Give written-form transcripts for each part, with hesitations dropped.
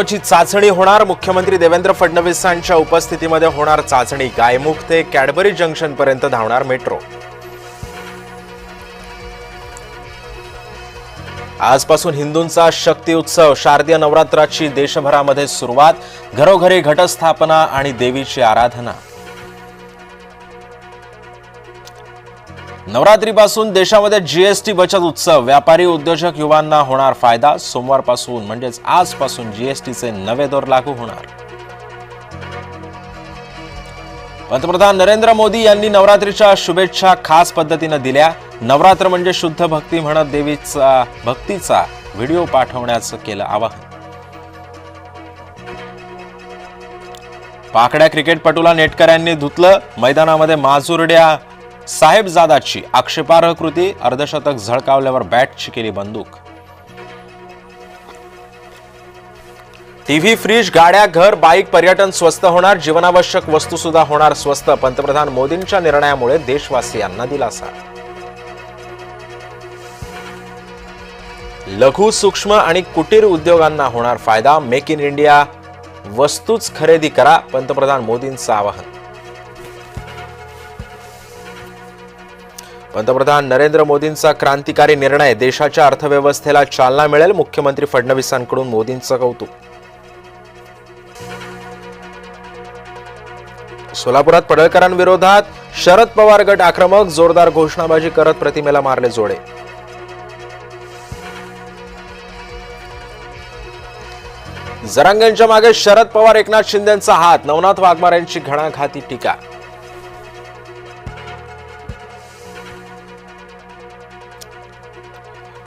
ची चाचणी होणार. मुख्यमंत्री देवेंद्र फडणवीसांच्या उपस्थितीमध्ये होणार चाचणी. गायमुख ते कॅडबरी जंक्शन पर्यंत धावणार मेट्रो. आजपासून हिंदूंचा शक्ती उत्सव. शारदीय नवरात्राची देशभरामध्ये सुरुवात. घरोघरी घटस्थापना आणि देवीची आराधना. नवरात्रीपासून देशामध्ये जीएसटी बचत उत्सव. व्यापारी उद्योजक युवांना होणार फायदा. सोमवारपासून म्हणजेच आजपासून जीएसटीचे नवे दर लागू होणार. पंतप्रधान नरेंद्र मोदी यांनी नवरात्रीच्या शुभेच्छा खास पद्धतीने दिल्या. नवरात्र म्हणजे शुद्ध भक्ती म्हणत देवीचा भक्तीचा व्हिडिओ पाठवण्याचं केलं आवाहन. पाकड्या क्रिकेटपटूला नेटकऱ्यांनी धुतलं. मैदानामध्ये माजुरड्या साहेबजादाची आक्षेपार्ह कृती. अर्धशतक झळकावल्यावर बॅटची केली बंदूक. टीव्ही, फ्रीज, गाड्या, घर, बाईक, पर्यटन स्वस्त होणार. जीवनावश्यक वस्तू सुद्धा होणार स्वस्त. पंतप्रधान मोदींच्या निर्णयामुळे देशवासियांना दिलासा. लघु, सूक्ष्म आणि कुटीर उद्योगांना होणार फायदा. मेक इन इंडिया वस्तूच खरेदी करा. पंतप्रधान मोदींचं आवाहन. पंतप्रधान नरेंद्र मोदींचा क्रांतिकारी निर्णय. देशाच्या अर्थव्यवस्थेला चालना मिळेल. मुख्यमंत्री फडणवीसांकडून मोदींचं कौतुक. सोलापुरात पडळकरांविरोधात शरद पवार गट आक्रमक. जोरदार घोषणाबाजी करत प्रतिमेला मारले जोडे. जरांगेंच्या मागे शरद पवार, एकनाथ शिंदेंचा हात. नवनाथ वाघमार यांची घणाघाती टीका.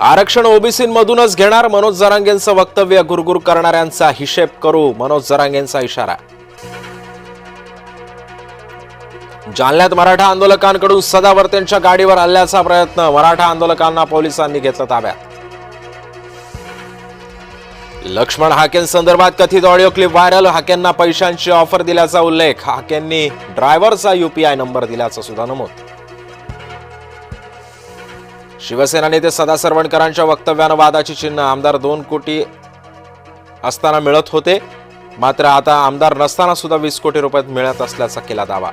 आरक्षण ओबीसींमधूनच घेणार. मनोज जरांगेंचं वक्तव्य. गुरगुर करणाऱ्यांचा हिशेब करू. मनोज जरांगेंचा इशारा. जालन्यात मराठा आंदोलकांकडून सदावर्तेंच्या गाडीवर हल्ल्याचा प्रयत्न. मराठा आंदोलकांना पोलिसांनी घेतलं ताब्यात. लक्ष्मण हाकेंसंदर्भात कथित ऑडिओ क्लिप व्हायरल. हाकेंना पैशांची ऑफर दिल्याचा उल्लेख. हाकेंनी ड्रायव्हरचा यूपीआय नंबर दिल्याचं सुद्धा नमूद. शिवसेना नेते सदा सरवणकरांच्या वक्तव्यानं वादाची चिन्ह. आमदार 2 कोटी असताना मिळत होते, मात्र आता आमदार नसताना सुद्धा 20 कोटी रुपये मिळत असल्याचा केला दावा.